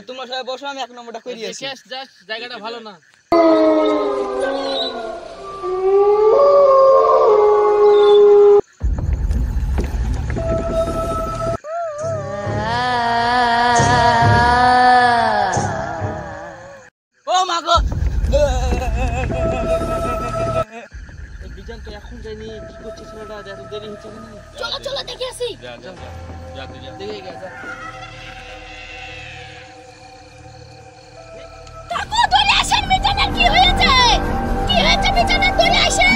তোমরা সবাই বসো, আমি 1 নম্বরটা করে দিয়েছি। জাস্ট জায়গাটা ভালো না। ও মা গো, বিজান তো এখন যায়নি, কি করছে ছেলেটা? এত দেরি হচ্ছে কেন? চলো চলো দেখে আসি। দেখে গেছে। কাকু দৌড়ে আসেন, বিছানার কি হয়েছে? কি হয়েছে বিছানার? দৌড়ে আসেন।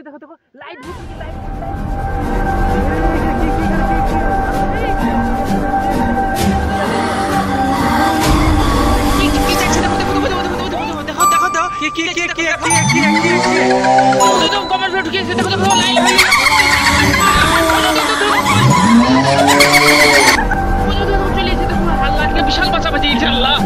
দেখো লাইট বিশাল বাঁচাবাচি, ইনশাআল্লাহ।